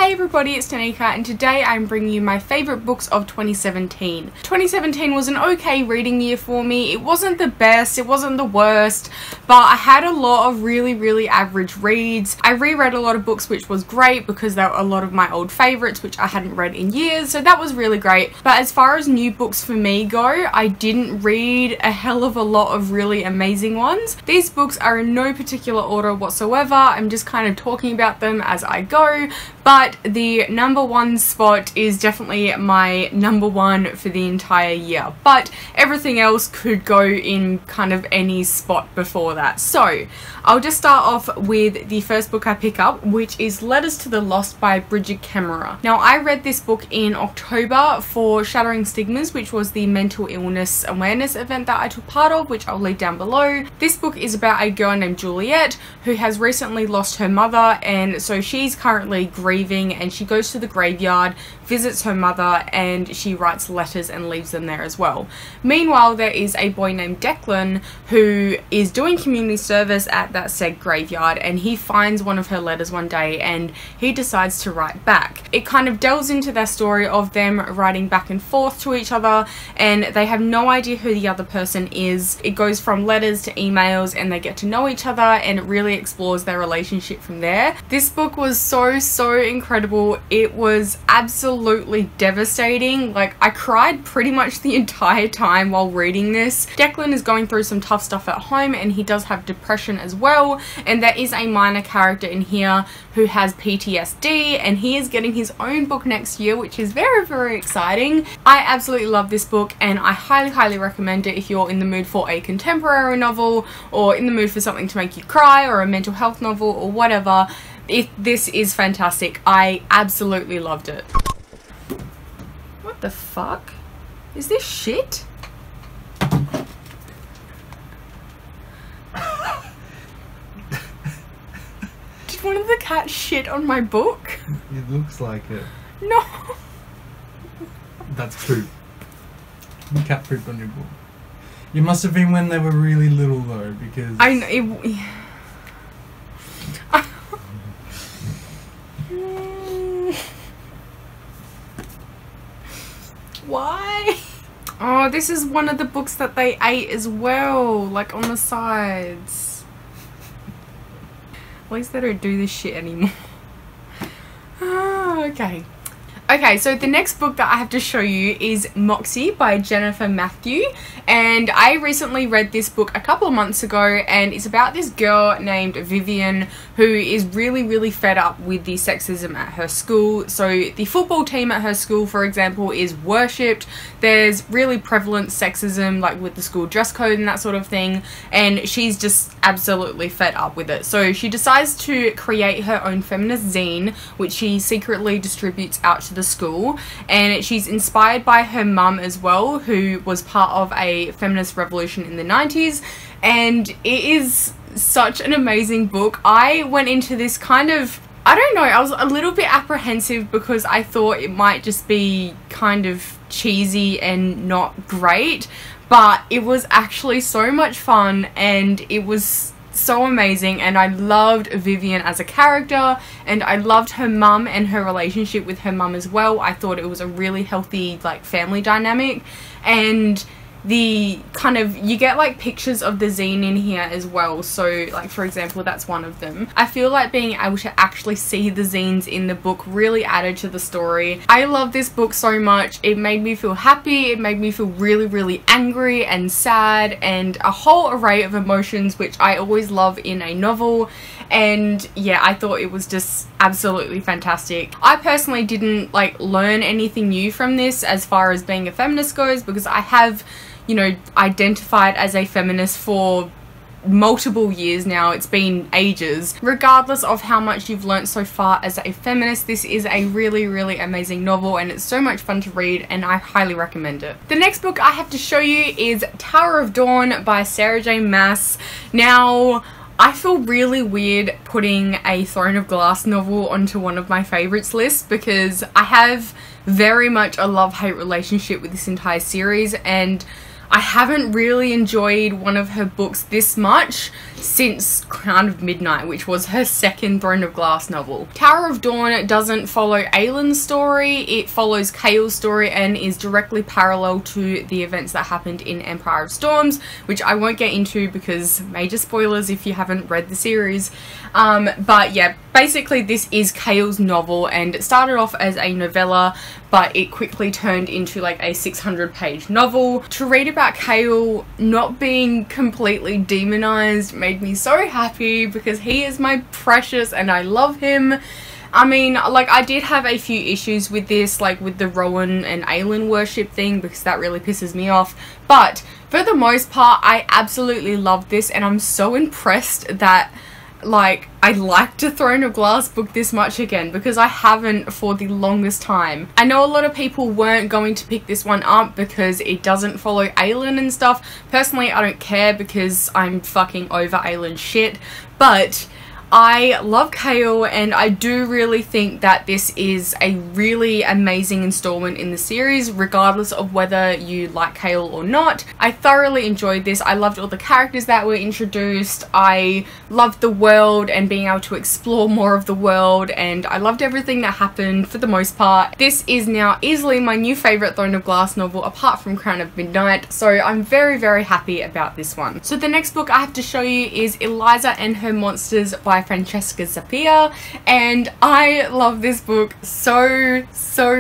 Hey everybody, it's Tanika and today I'm bringing you my favourite books of 2017. 2017 was an okay reading year for me. It wasn't the best, it wasn't the worst, but I had a lot of really average reads. I reread a lot of books, which was great because they were a lot of my old favourites which I hadn't read in years, so that was really great. But as far as new books for me go, I didn't read a hell of a lot of really amazing ones. These books are in no particular order whatsoever. I'm just kind of talking about them as I go. But the number one spot is definitely my number one for the entire year. But everything else could go in kind of any spot before that. So I'll just start off with the first book I pick up, which is Letters to the Lost by Bridget Kemmerer. Now I read this book in October for Shattering Stigmas, which was the mental illness awareness event that I took part of, which I'll leave down below. This book is about a girl named Juliet who has recently lost her mother, and so she's currently grieving, and she goes to the graveyard, visits her mother, and she writes letters and leaves them there as well. Meanwhile, there is a boy named Declan who is doing community service at that said graveyard, and he finds one of her letters one day and he decides to write back. It kind of delves into their story of them writing back and forth to each other, and they have no idea who the other person is. It goes from letters to emails, and they get to know each other, and it really explores their relationship from there. This book was so incredible. It was absolutely devastating. Like, I cried pretty much the entire time while reading this. Declan is going through some tough stuff at home, and he does have depression as well, and there is a minor character in here who has PTSD, and he is getting his own book next year, which is very exciting. I absolutely love this book, and I highly recommend it if you're in the mood for a contemporary novel, or in the mood for something to make you cry, or a mental health novel, or whatever. This is fantastic. I absolutely loved it. What the fuck? Is this shit? Did one of the cats shit on my book? It looks like it. No. That's poop. Cat poop on your book. It must have been when they were really little though, because I know it. Why? Oh, this is one of the books that they ate as well, like on the sides. At least they don't do this shit anymore. Okay. Okay, so the next book that I have to show you is Moxie by Jennifer Matthew, and I recently read this book a couple of months ago, and it's about this girl named Vivian who is really fed up with the sexism at her school. So the football team at her school, for example, is worshipped. There's really prevalent sexism, like with the school dress code and that sort of thing, and she's just absolutely fed up with it. So she decides to create her own feminist zine, which she secretly distributes out to the school, and she's inspired by her mum as well, who was part of a feminist revolution in the 90s, and it is such an amazing book. I went into this kind of, I don't know, I was a little bit apprehensive because I thought it might just be kind of cheesy and not great, but it was actually so much fun, and it was so amazing, and I loved Vivian as a character, and I loved her mum and her relationship with her mum as well. I thought it was a really healthy, like, family dynamic, and the kind of, you get like pictures of the zine in here as well, so like for example that's one of them. I feel like being able to actually see the zines in the book really added to the story. I love this book so much. It made me feel happy, it made me feel really angry and sad, and a whole array of emotions which I always love in a novel. And yeah, I thought it was just absolutely fantastic. I personally didn't like learn anything new from this as far as being a feminist goes, because I have, you know, identified as a feminist for multiple years now. It's been ages. Regardless of how much you've learnt so far as a feminist, this is a really amazing novel, and it's so much fun to read, and I highly recommend it. The next book I have to show you is Tower of Dawn by Sarah J Maas. Now, I feel really weird putting a Throne of Glass novel onto one of my favourites lists, because I have very much a love-hate relationship with this entire series, and I haven't really enjoyed one of her books this much since Crown of Midnight, which was her second Throne of Glass novel. Tower of Dawn doesn't follow Aelin's story, it follows Chaol's story and is directly parallel to the events that happened in Empire of Storms, which I won't get into because major spoilers if you haven't read the series. But yeah, basically this is Chaol's novel, and it started off as a novella, but it quickly turned into like a 600-page novel. To read about Chaol not being completely demonized made me so happy because he is my precious and I love him. I mean, like, I did have a few issues with this, like with the Rowan and Aelin worship thing, because that really pisses me off. But for the most part, I absolutely loved this, and I'm so impressed that, like, I liked a Throne of Glass book this much again, because I haven't for the longest time. I know a lot of people weren't going to pick this one up because it doesn't follow Aelin and stuff. Personally, I don't care because I'm fucking over Aelin shit, but I love Chaol, and I do really think that this is a really amazing installment in the series, regardless of whether you like Chaol or not. I thoroughly enjoyed this. I loved all the characters that were introduced. I loved the world and being able to explore more of the world, and I loved everything that happened for the most part. This is now easily my new favourite Throne of Glass novel apart from Crown of Midnight, so I'm very, very happy about this one. So the next book I have to show you is Eliza and Her Monsters by Francesca Zappia, and I love this book so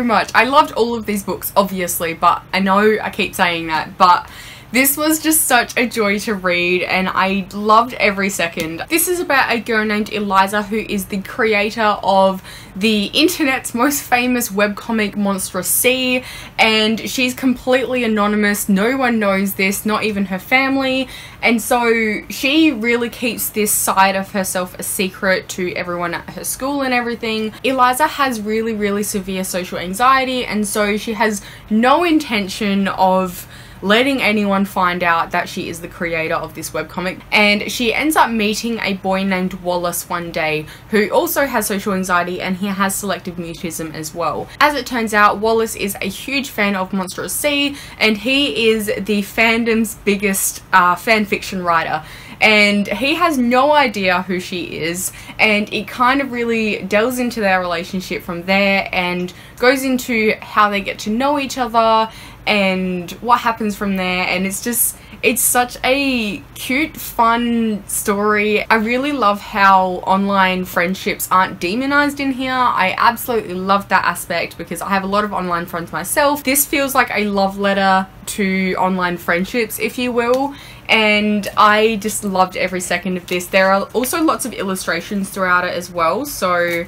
much. I loved all of these books obviously, but I know I keep saying that, but this was just such a joy to read and I loved every second. This is about a girl named Eliza who is the creator of the internet's most famous webcomic Monstrous Sea, and she's completely anonymous. No one knows this, not even her family, and so she really keeps this side of herself a secret to everyone at her school and everything. Eliza has really severe social anxiety, and so she has no intention of letting anyone find out that she is the creator of this webcomic, and she ends up meeting a boy named Wallace one day who also has social anxiety, and he has selective mutism as well. As it turns out, Wallace is a huge fan of Monstrous Sea, and he is the fandom's biggest fan fiction writer, and he has no idea who she is, and it kind of really delves into their relationship from there and goes into how they get to know each other and what happens from there, and it's such a cute, fun story. I really love how online friendships aren't demonized in here. I absolutely love that aspect because I have a lot of online friends myself. This feels like a love letter to online friendships, if you will, and I just loved every second of this. There are also lots of illustrations throughout it as well, so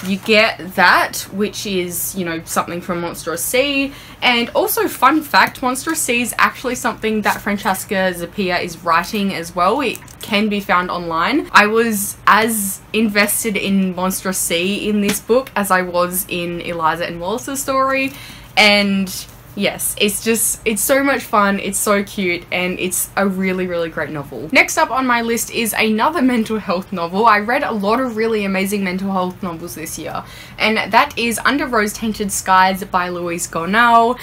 you get that, which is, you know, something from Monstrous Sea. And also, fun fact, Monstrous Sea is actually something that Francesca Zappia is writing as well. It can be found online. I was as invested in Monstrous Sea in this book as I was in Eliza and Wallace's story, and yes, it's so much fun, it's so cute, and it's a really great novel. Next up on my list is another mental health novel. I read a lot of really amazing mental health novels this year, and that is Under Rose-Tainted Skies by Louise Gornal.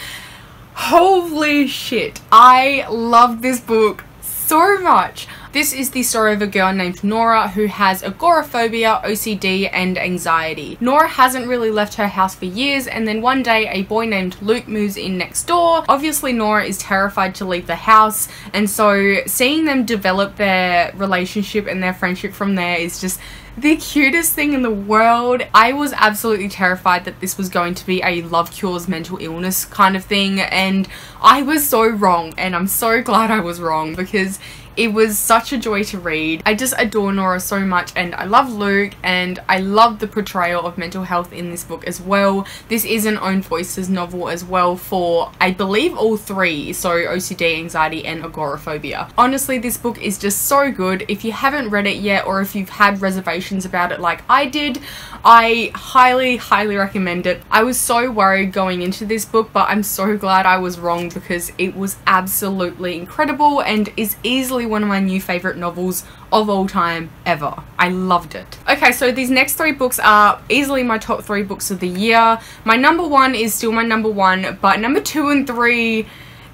Holy shit, I love this book so much. This is the story of a girl named Nora who has agoraphobia, OCD, and anxiety. Nora hasn't really left her house for years, and then one day a boy named Luke moves in next door. Obviously Nora is terrified to leave the house, and so seeing them develop their relationship and their friendship from there is just the cutest thing in the world. I was absolutely terrified that this was going to be a love cures mental illness kind of thing, and I was so wrong, and I'm so glad I was wrong because it was such a joy to read. I just adore Nora so much, and I love Luke, and I love the portrayal of mental health in this book as well. This is an Own Voices novel as well for, I believe, all three, so OCD, anxiety, and agoraphobia. Honestly, this book is just so good. If you haven't read it yet, or if you've had reservations about it like I did, I highly recommend it. I was so worried going into this book, but I'm so glad I was wrong because it was absolutely incredible and is easily one of my new favourite novels of all time ever. I loved it. Okay, so these next three books are easily my top 3 books of the year. My number 1 is still my number 1, but number 2 and 3,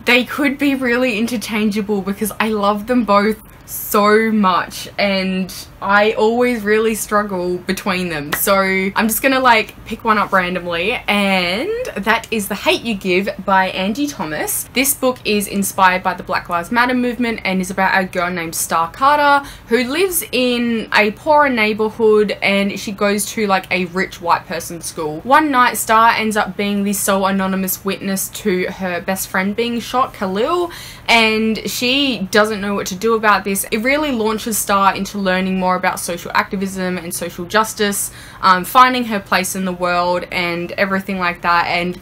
they could be really interchangeable because I love them both so much and I always really struggle between them. So I'm just gonna like pick one up randomly, and that is The Hate You Give by Angie Thomas. This book is inspired by the Black Lives Matter movement and is about a girl named Star Carter who lives in a poorer neighborhood, and she goes to like a rich white person's school. One night Star ends up being the sole anonymous witness to her best friend being shot, Khalil, and she doesn't know what to do about this. It really launches Star into learning more about social activism and social justice, finding her place in the world and everything like that, and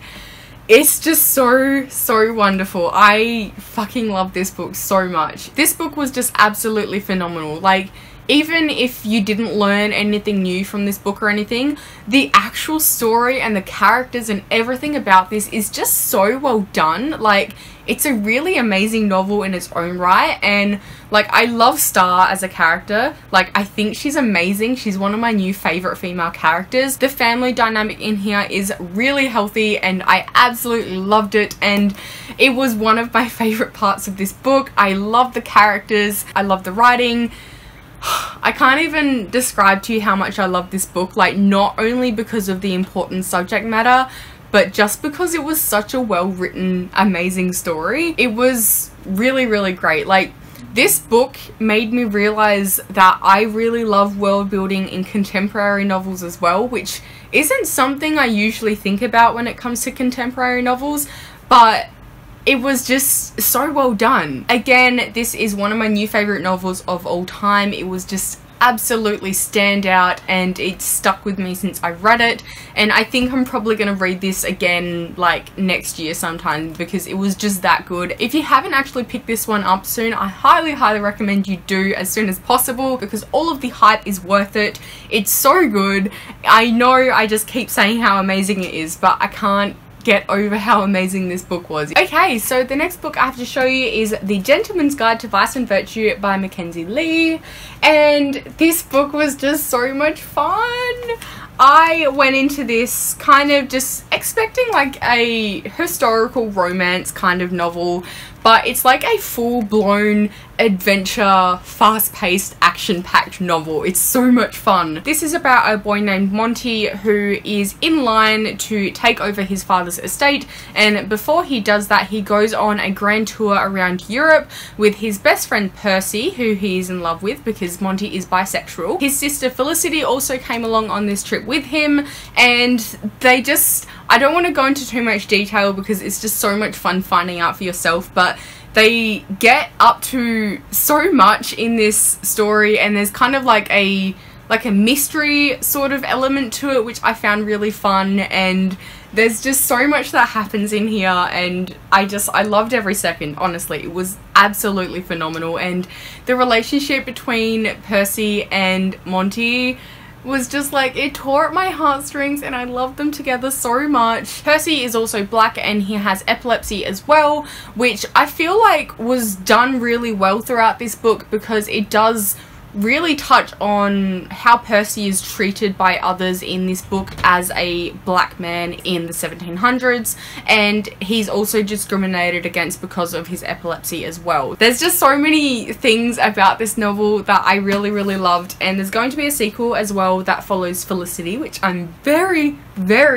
it's just so wonderful. I fucking love this book so much. This book was just absolutely phenomenal. Like, even if you didn't learn anything new from this book or anything, the actual story and the characters and everything about this is just so well done. Like, it's a really amazing novel in its own right, and like, I love Star as a character. Like, I think she's amazing. She's one of my new favorite female characters. The family dynamic in here is really healthy and I absolutely loved it, and it was one of my favorite parts of this book. I love the characters, I love the writing. I can't even describe to you how much I love this book, like, not only because of the important subject matter, but just because it was such a well-written, amazing story. It was really great. Like, this book made me realize that I really love world building in contemporary novels as well, which isn't something I usually think about when it comes to contemporary novels, but it was just so well done. Again, this is one of my new favorite novels of all time. It was just absolutely stand out and it stuck with me since I read it, and I think I'm probably going to read this again like next year sometime because it was just that good. If you haven't actually picked this one up soon, I highly recommend you do as soon as possible because all of the hype is worth it. It's so good. I know I just keep saying how amazing it is, but I can't get over how amazing this book was. Okay, so the next book I have to show you is The Gentleman's Guide to Vice and Virtue by Mackenzie Lee, and this book was just so much fun. I went into this kind of just expecting like a historical romance kind of novel, but it's like a full-blown adventure, fast-paced, action-packed novel. It's so much fun. This is about a boy named Monty who is in line to take over his father's estate, and before he does that, he goes on a grand tour around Europe with his best friend Percy, who he is in love with because Monty is bisexual. His sister Felicity also came along on this trip with him, and they just, I don't want to go into too much detail because it's just so much fun finding out for yourself, but they get up to so much in this story, and there's kind of like a mystery sort of element to it, which I found really fun, and there's just so much that happens in here, and I loved every second. Honestly, it was absolutely phenomenal, and the relationship between Percy and Monty was just like, it tore at my heartstrings, and I loved them together so much. Percy is also black and he has epilepsy as well, which I feel like was done really well throughout this book because it does really touch on how Percy is treated by others in this book as a black man in the 1700s, and he's also discriminated against because of his epilepsy as well. There's just so many things about this novel that I really loved, and there's going to be a sequel as well that follows Felicity, which I'm very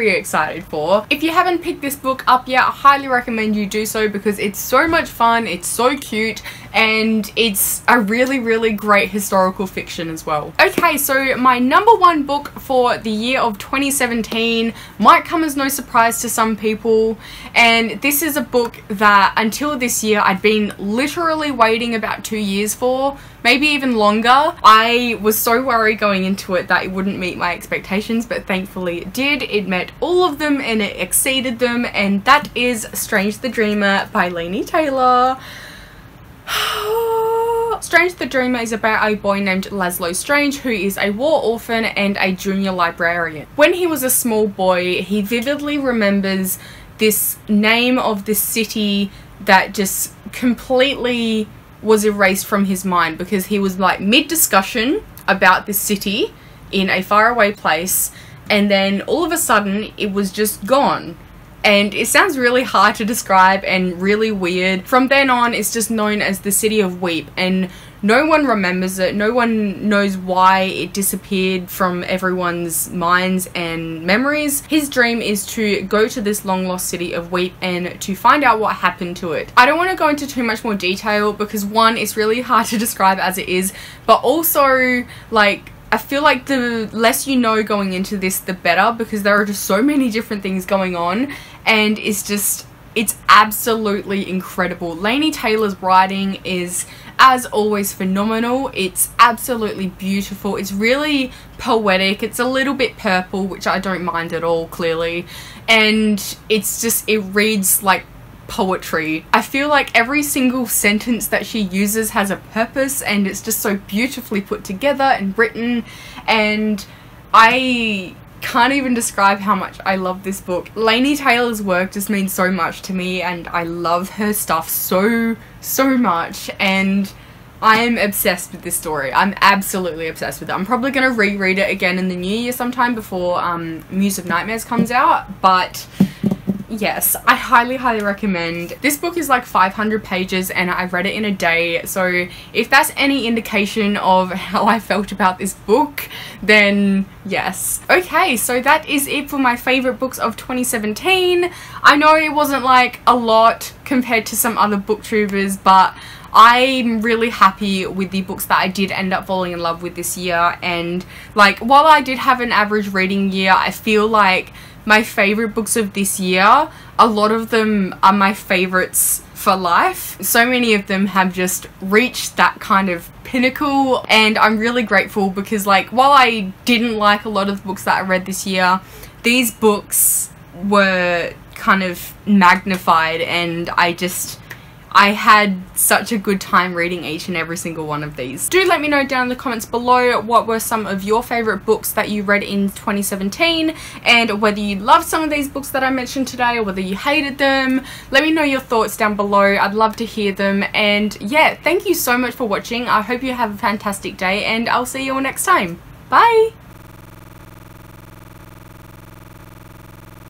excited for. If you haven't picked this book up yet, I highly recommend you do so because it's so much fun, it's so cute, and it's a really great historical fiction as well. Okay, so my number one book for the year of 2017 might come as no surprise to some people, and this is a book that until this year I'd been literally waiting about 2 years for, maybe even longer. I was so worried going into it that it wouldn't meet my expectations, but thankfully it did. It met all of them and it exceeded them, and that is Strange the Dreamer by Laini Taylor. Strange the Dreamer is about a boy named Laszlo Strange who is a war orphan and a junior librarian. When he was a small boy, he vividly remembers this name of this city that just completely was erased from his mind because he was like mid-discussion about this city in a faraway place, and then all of a sudden it was just gone. and it sounds really hard to describe and really weird. From then on, it's just known as the City of Weep, and no one remembers it. No one knows why it disappeared from everyone's minds and memories. His dream is to go to this long lost city of Weep and to find out what happened to it. I don't want to go into too much more detail because one, it's really hard to describe as it is, but also like I feel like the less you know going into this, the better, because there are just so many different things going on, and it's absolutely incredible. Laini Taylor's writing is, as always, phenomenal. It's absolutely beautiful. It's really poetic. It's a little bit purple, which I don't mind at all, clearly. And it reads like poetry. I feel like every single sentence that she uses has a purpose, and it's just so beautifully put together and written, and I can't even describe how much I love this book. Laini Taylor's work just means so much to me, and I love her stuff so much, and I am obsessed with this story. I'm absolutely obsessed with it. I'm probably going to reread it again in the new year sometime before Muse of Nightmares comes out, but yes, I highly recommend. This book is like 500 pages and I read it in a day, so if that's any indication of how I felt about this book, then yes. Okay, so that is it for my favourite books of 2017. I know it wasn't like a lot compared to some other booktubers, but I'm really happy with the books that I did end up falling in love with this year, and like while I did have an average reading year, I feel like my favourite books of this year, a lot of them are my favourites for life. So many of them have just reached that kind of pinnacle, and I'm really grateful because like while I didn't like a lot of the books that I read this year, these books were kind of magnified, and I had such a good time reading each and every single one of these. Do let me know down in the comments below what were some of your favourite books that you read in 2017, and whether you loved some of these books that I mentioned today or whether you hated them. Let me know your thoughts down below. I'd love to hear them, and yeah, thank you so much for watching. I hope you have a fantastic day, and I'll see you all next time. Bye!